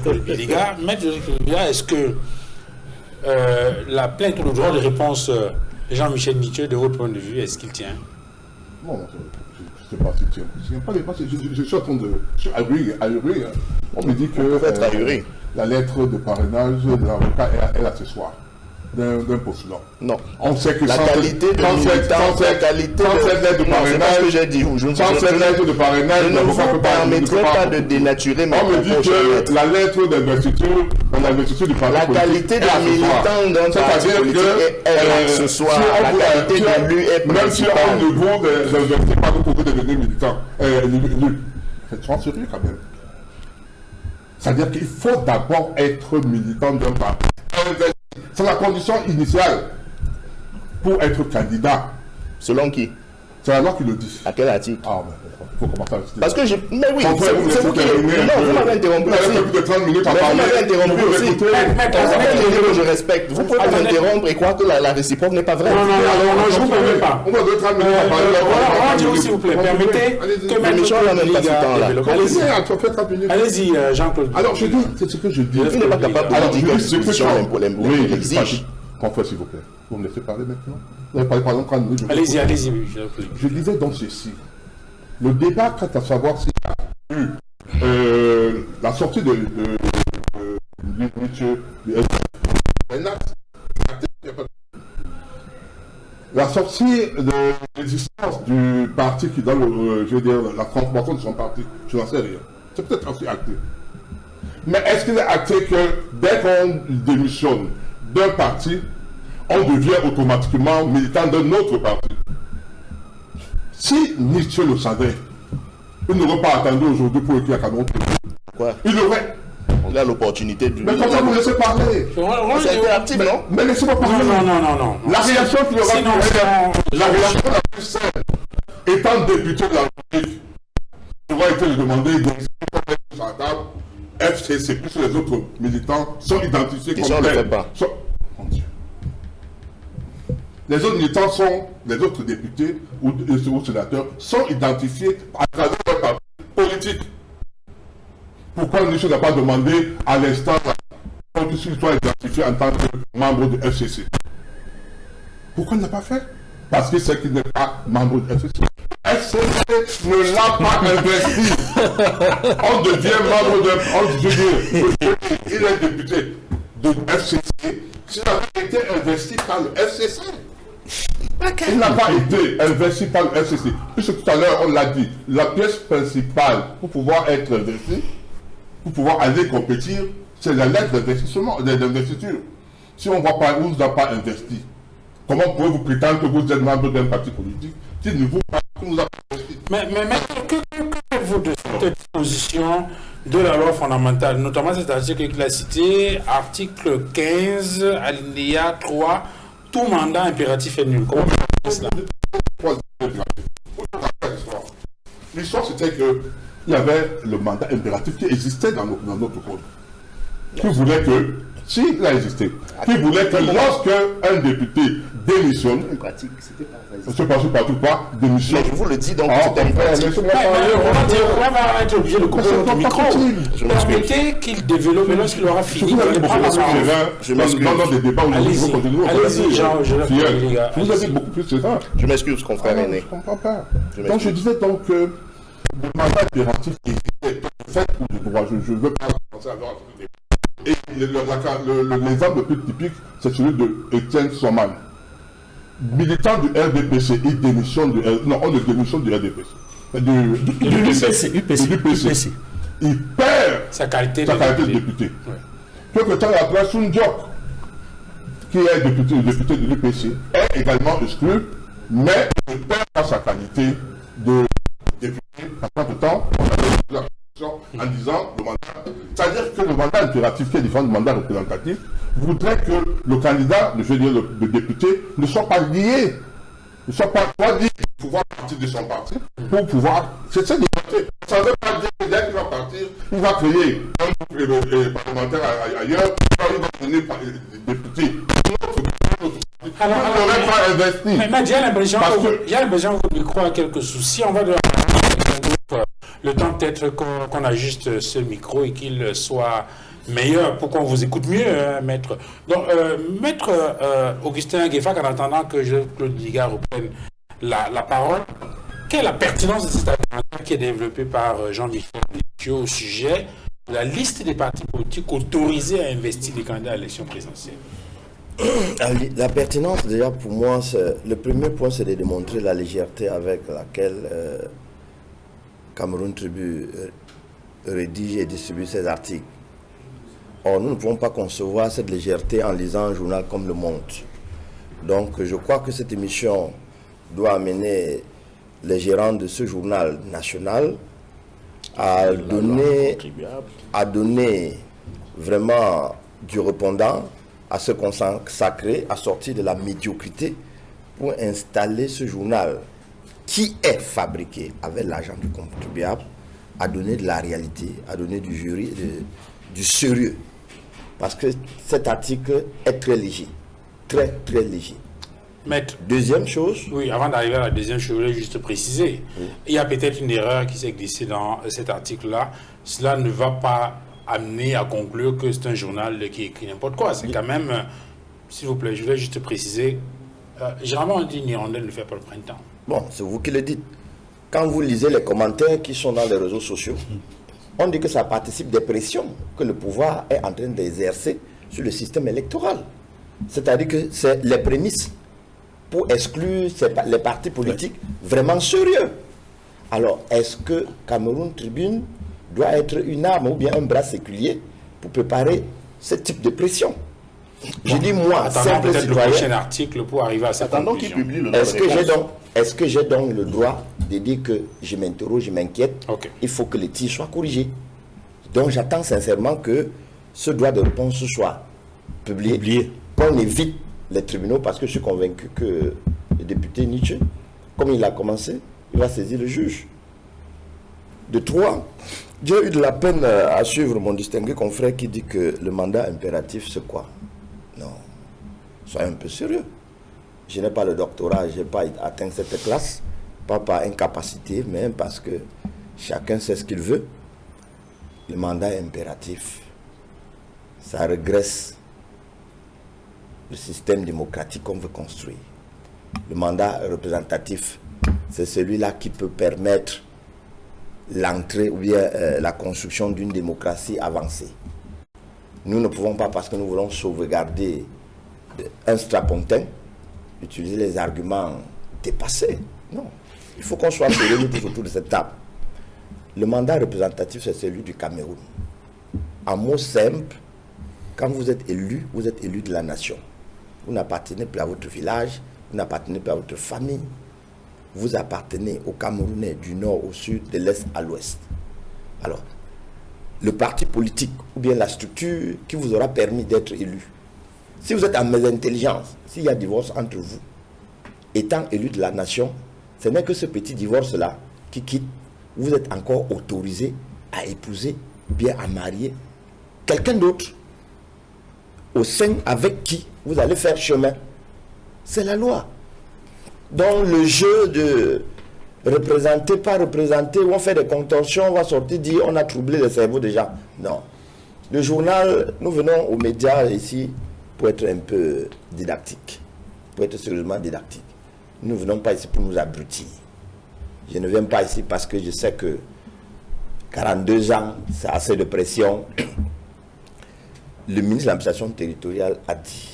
Jean-Claude Biliga. Maître Jean-Claude Biliga, est-ce que la plainte ou le droit de réponse de Jean-Michel Nithieu, de votre point de vue, est-ce qu'il tient? Non, je ne sais pas si tient. Je suis en train de... Je suis ahuri. On me dit que la lettre de parrainage de l'avocat est accessoire d'un postulant. Non. On sait que la qualité de militant, la qualité de parrainage, que j'ai dit, sans cette lettre de parrainage, je ne vous permettrai pas de dénaturer ma propos. On me dit que la lettre d'investiture, l'investiture du parti politique, la qualité de militant d'un parti politique est accessoire. La qualité de lui est même si on ne vous investit pas, vous pouvez devenir militant. Faites-vous sérieux quand même. C'est-à-dire qu'il faut d'abord être militant d'un parti. C'est la condition initiale pour être candidat. Selon qui? C'est la loi qui le dit. À quel article? Ah, mais il faut commencer à discuter. Parce que j'ai... Mais oui, c'est vous qui... Non, vous m'avez interrompu aussi. Vous avez plus de 30 minutes à parler. Vous m'avez interrompu aussi. Je respecte. Vous pouvez m'interrompre et croire que la réciproque n'est pas vraie. Non, je ne vous permets pas. On va donner 30 minutes à parler. On va dire, s'il vous plaît, permettez que Allez-y, Jean-Claude. Alors, je dis, c'est ce que je dis. Vous n'êtes pas capable de dire que c'est oui, exige. Confrère, s'il vous plaît. Vous me laissez parler maintenant. Vous avez parlé pendant 30 minutes. Allez-y. Je disais donc ceci. Le débat quant à savoir s'il y a eu la sortie de la sortie de l'existence du parti qui donne, je veux dire, la transformation de son parti, je n'en sais rien. C'est peut-être aussi acté. Mais est-ce qu'il est acté que dès qu'on démissionne d'un parti, on devient automatiquement militant d'un autre parti? Si Nietzsche le savait, il n'aurait pas attendu aujourd'hui pour écrire un autre. Quoi? Il aurait. On a l'opportunité de... Mais comment vous laissez parler? C'est interactif, non? Mais laissez-moi parler. Non. La réaction qui aura la réaction la plus simple, étant député de la République, il aura été demander sur la table, FCC plus les autres militants sont identifiés comme tels. Mon Dieu. Les autres militants sont, les autres députés ou sénateurs sont identifiés à travers leur parti politique. Pourquoi le monsieur n'a pas demandé à l'instant qu'il soit identifié en tant que membre du FCC? Pourquoi il n'a pas fait? Parce qu'il sait qu'il n'est pas membre du FCC. FCC ne l'a pas investi. On devient membre de... il est député de FCC. S'il avait été investi par le FCC. Il n'a pas été investi par le FCC. Puisque tout à l'heure, on l'a dit, la pièce principale pour pouvoir être investi, pour pouvoir aller compétir, c'est la lettre d'investiture. Si on ne voit pas, vous n'a pas investi, comment pouvez-vous prétendre que vous êtes membre d'un parti politique qui ne vous pas investi? Mais que faites-vous de cette disposition de la loi fondamentale, notamment cet article qu'il a cité, article 15, alinéa 3, tout mandat impératif est nul? Comment vous faites cela? L'histoire, c'était qu'il y avait le mandat impératif qui existait dans notre code. Qui voulait que, s'il a existé, qui voulait que lorsque un député démissionne, c'est partout pas, démissionne. Mais je vous le dis donc, on va être obligé de couper notre micro. Permettez qu'il développe, mais lorsqu'il aura fini, je m'excuse. Dans des débats où allez-y, Jean, vous avez beaucoup plus que ça. Je m'excuse, confrère aîné. Je comprends pas. Donc je disais donc que le mandat impératif qui existait, fait ou de droit, je ne veux pas commencer à avoir un débat. Et l'exemple le plus typique, c'est celui de Étienne Soman. Militant du RDPC, il démissionne du RDPC. Du UPC. Il perd sa qualité de député. Quelque temps après, Sun Diok, qui est député de l'UPC, est également exclu, mais il perd pas sa qualité de député. Par de temps, on a en disant le mandat. C'est-à-dire que le mandat impératif qui est différent du mandat représentatif voudrait que le candidat, je veux dire le député, ne soit pas lié, ne soit pas lié pour pouvoir partir de son parti, pour pouvoir. C'est cette liberté. Ça ne veut pas dire que dès qu'il va partir, il va créer un groupe parlementaire ailleurs, il va devenir député. Alors, pas investi. Mais j'ai l'impression que le micro a quelques soucis. On va devoir Le temps peut-être qu'on ajuste ce micro et qu'il soit meilleur pour qu'on vous écoute mieux, hein, maître. Donc, maître Augustin Gueffac, en attendant que Claude Liga reprenne la parole, quelle est la pertinence de cet argumentaire qui est développé par Jean-Michel Dieu au sujet de la liste des partis politiques autorisés à investir les candidats à l'élection présidentielle? La pertinence, déjà, pour moi, le premier point, c'est de démontrer la légèreté avec laquelle Cameroun Tribune rédige et distribue ses articles. Or, nous ne pouvons pas concevoir cette légèreté en lisant un journal comme Le Monde. Donc, je crois que cette émission doit amener les gérants de ce journal national à donner vraiment du répondant, à se consacrer, à sortir de la médiocrité pour installer ce journal qui est fabriqué avec l'argent du contribuable, à donner de la réalité, à donner du jury, du sérieux. Parce que cet article est très léger, très léger. Maître. Deuxième chose. Oui, avant d'arriver à la deuxième chose, je voulais juste préciser. Oui. Il y a peut-être une erreur qui s'est glissée dans cet article-là. Cela ne va pas amener à conclure que c'est un journal qui écrit n'importe quoi. C'est quand même, s'il vous plaît, je voulais juste préciser. Généralement, on dit Nirondelle ne fait pas le printemps. Bon, c'est vous qui le dites. Quand vous lisez les commentaires qui sont dans les réseaux sociaux, on dit que ça participe des pressions que le pouvoir est en train d'exercer sur le système électoral. C'est-à-dire que c'est les prémices pour exclure les partis politiques vraiment sérieux. Alors, est-ce que Cameroun Tribune doit être une arme ou bien un bras séculier pour préparer ce type de pression? Je dis moi, simple citoyen, le prochain article pour arriver à cette conclusion. Est-ce que j'ai donc le droit de dire que je m'interroge, je m'inquiète? Il faut que le tir soit corrigé. Donc j'attends sincèrement que ce droit de réponse soit publié. Qu'on évite les tribunaux, parce que je suis convaincu que le député Nietzsche, comme il a commencé, il va saisir le juge. De 3, j'ai eu de la peine à suivre mon distingué confrère qui dit que le mandat impératif, c'est quoi? Non, soyez un peu sérieux. Je n'ai pas le doctorat, je n'ai pas atteint cette classe, pas par incapacité, mais parce que chacun sait ce qu'il veut. Le mandat impératif, ça régresse le système démocratique qu'on veut construire. Le mandat représentatif, c'est celui-là qui peut permettre l'entrée ou bien la construction d'une démocratie avancée. Nous ne pouvons pas, parce que nous voulons sauvegarder un strapontin, utiliser les arguments dépassés. Non, il faut qu'on soit sérieux tous autour de cette table. Le mandat représentatif, c'est celui du Cameroun. En mots simples, quand vous êtes élu de la nation. Vous n'appartenez plus à votre village, vous n'appartenez plus à votre famille. Vous appartenez aux Camerounais du nord au sud, de l'est à l'ouest. Alors, le parti politique ou bien la structure qui vous aura permis d'être élu, si vous êtes en mésintelligence, s'il y a divorce entre vous, étant élu de la nation, ce n'est que ce petit divorce-là qui quitte, vous êtes encore autorisé à épouser ou bien à marier quelqu'un d'autre au sein avec qui vous allez faire chemin. C'est la loi. Donc le jeu de représenter, pas représenter, où on fait des contorsions, on va sortir dire on a troublé le cerveau des gens. Non. Le journal, nous venons aux médias ici pour être un peu didactique, pour être sérieusement didactique. Nous ne venons pas ici pour nous abrutir. Je ne viens pas ici parce que je sais que 42 ans, c'est assez de pression. Le ministre de l'administration territoriale a dit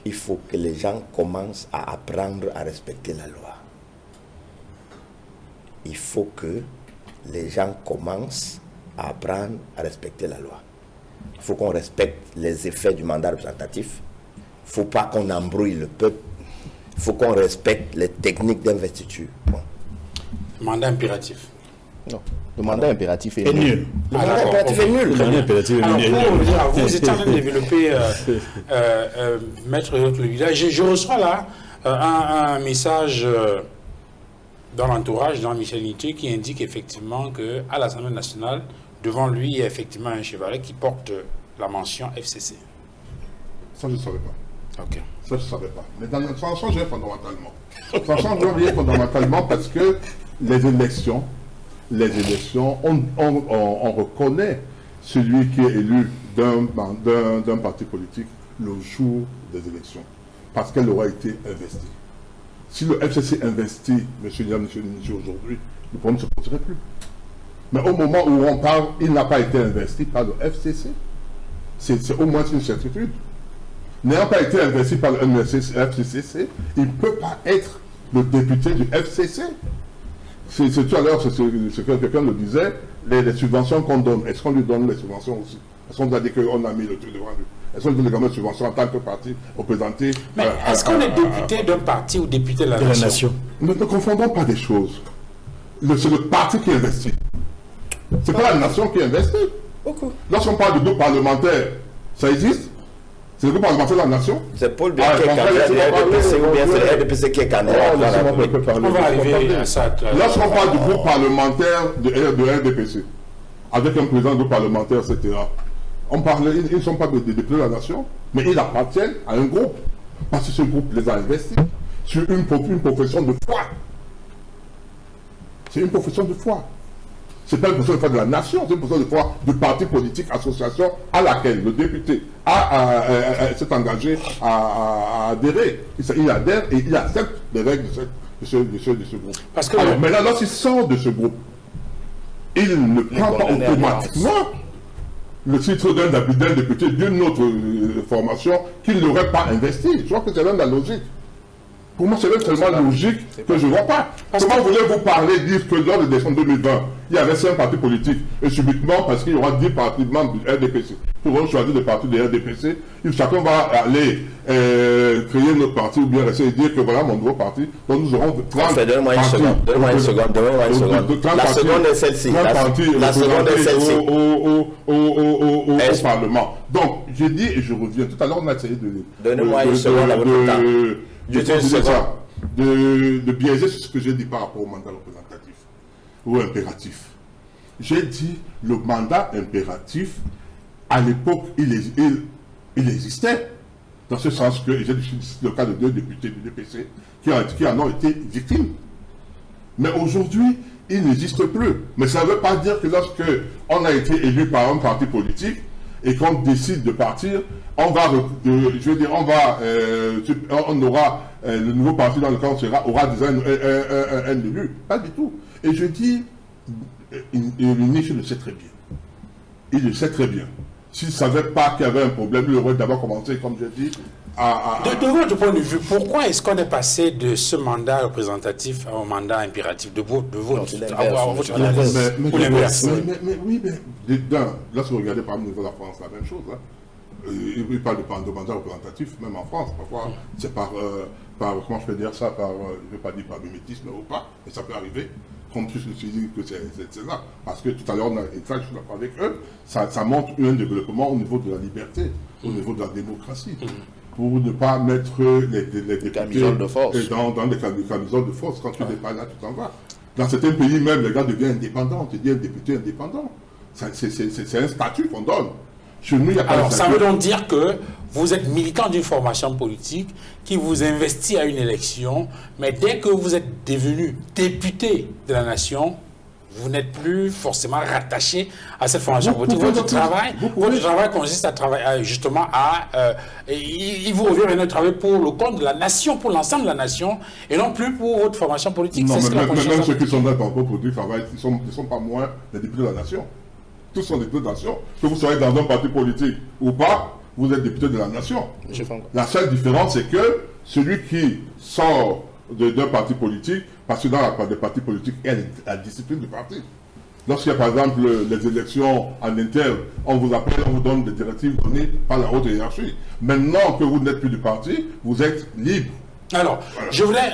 il faut que les gens commencent à apprendre à respecter la loi. Il faut que les gens commencent à apprendre à respecter la loi. Il faut qu'on respecte les effets du mandat représentatif. Il ne faut pas qu'on embrouille le peuple. Il faut qu'on respecte les techniques d'investiture. Bon. Mandat impératif. Non. Le mandat impératif est nul. Le mandat impératif est nul. Le mandat impératif est nul. Alors, vous êtes en train de développer, Maître Le Village. Je reçois là un message dans l'entourage, dans Michel Nietzsche, qui indique effectivement qu'à l'Assemblée nationale, devant lui, il y a effectivement un chevalet qui porte la mention FCC. Ça, je ne savais pas. Ok. Ça, je ne savais pas. Mais ça changerait fondamentalement. Ça changerait fondamentalement parce que les élections, on reconnaît celui qui est élu d'un parti politique le jour des élections, parce qu'elle aura été investie. Si le FCC investit, monsieur Nichi, aujourd'hui, le problème ne se poserait plus. Mais au moment où on parle, il n'a pas été investi par le FCC. C'est au moins une certitude. N'ayant pas été investi par le FCC, il ne peut pas être le député du FCC. C'est tout à l'heure, ce que quelqu'un le disait, les subventions qu'on donne, est-ce qu'on lui donne les subventions aussi? Est-ce qu'on a dit qu'on a mis le truc devant lui? Est-ce qu'on lui donne également des subventions en tant que parti représenté? Mais est-ce qu'on est député d'un parti ou député de la nation? Ne confondons pas des choses. C'est le parti qui investit. C'est pas la nation qui investit. Lorsqu'on parle de groupe parlementaire, ça existe? C'est le groupe parlementaire de la nation? C'est Paul Biya qui est candidat de RDPC ou bien c'est le RDPC qui est candidat? On va arriver à ça. Lorsqu'on parle du groupe parlementaire de RDPC, avec un président de groupe parlementaire, etc., ils ne sont pas des députés de la nation, mais ils appartiennent à un groupe. Parce que ce groupe les a investis sur une profession de foi. C'est une profession de foi. Ce n'est pas une profession de foi de la nation, c'est une profession de foi du parti politique, association à laquelle le député s'est engagé à adhérer. Il adhère et il accepte les règles de ce groupe. Parce que alors maintenant, lorsqu'il sort de ce groupe, il ne prend pas automatiquement le titre d'un député d'une autre formation qu'il n'aurait pas investi. Je crois que c'est même la logique. Pour moi, c'est même tellement logique que je ne vois pas. Comment voulez-vous parler, dire que lors de décembre 2020, il y avait 5 partis politiques, et subitement, parce qu'il y aura 10 partis membres du RDPC, pourront choisir des partis du RDPC, et chacun va aller créer notre parti, ou bien essayer de dire que voilà mon nouveau parti, donc nous aurons 30 donne-moi une seconde, donne-moi une seconde. La seconde est celle-ci. La seconde est celle-ci. Au Parlement. Donc, j'ai dit, et je reviens, tout à l'heure on a essayé de... Donnez-moi une seconde à votre temps. De biaiser sur ce que j'ai dit par rapport au mandat représentatif ou impératif. J'ai dit le mandat impératif, à l'époque, il existait, dans ce sens que j'ai le cas de 2 députés du DPC qui en ont été victimes. Mais aujourd'hui, il n'existe plus. Mais ça ne veut pas dire que lorsque on a été élu par un parti politique et qu'on décide de partir, on aura le nouveau parti dans lequel on aura déjà un élu. Pas du tout. Et je dis, Nichi le sait très bien. Il le sait très bien. S'il ne savait pas qu'il y avait un problème, il aurait d'abord commencé, comme je dis, de votre point de vue, pourquoi est-ce qu'on est passé de ce mandat représentatif à un mandat impératif de votre analyse? Ou l'inverse. Mais oui, mais lorsque vous regardez par exemple au niveau de la France, la même chose. Hein. Il parle de mandat représentatif, même en France, parfois, c'est par comment je peux dire ça, je ne vais pas dire par mimétisme ou pas, mais ça peut arriver. Comme je me suis dit que c'est là. Parce que tout à l'heure, on a été avec eux, ça montre un développement au niveau de la liberté, au niveau de la démocratie. Pour ne pas mettre les députés dans des camisoles de force. Quand tu n'es pas là, tu t'en vas. Dans certains pays même, les gars deviennent indépendants. Tu dis un député indépendant. C'est un statut qu'on donne. Chez nous, il n'y a pas alors, ça veut donc dire que vous êtes militant d'une formation politique qui vous investit à une élection, mais dès que vous êtes devenu député de la nation, vous n'êtes plus forcément rattaché à cette formation politique. Votre travail consiste à travailler justement il vous revient maintenant de travailler pour le compte de la nation, pour l'ensemble de la nation, et non plus pour votre formation politique. Non, même ceux qui sont dans le parcours politique travaillent, ils ne sont pas moins des députés de la nation. Tous sont députés de la nation. Que vous soyez dans un parti politique ou pas, vous êtes député de la nation. La seule différence, c'est que celui qui sort d'un parti politique, parce que dans les partis politiques, il y a la discipline du parti. Lorsqu'il y a par exemple les élections en interne, on vous appelle, on vous donne des directives données par la haute hiérarchie. Maintenant que vous n'êtes plus du parti, vous êtes libre. Alors, voilà. Je voulais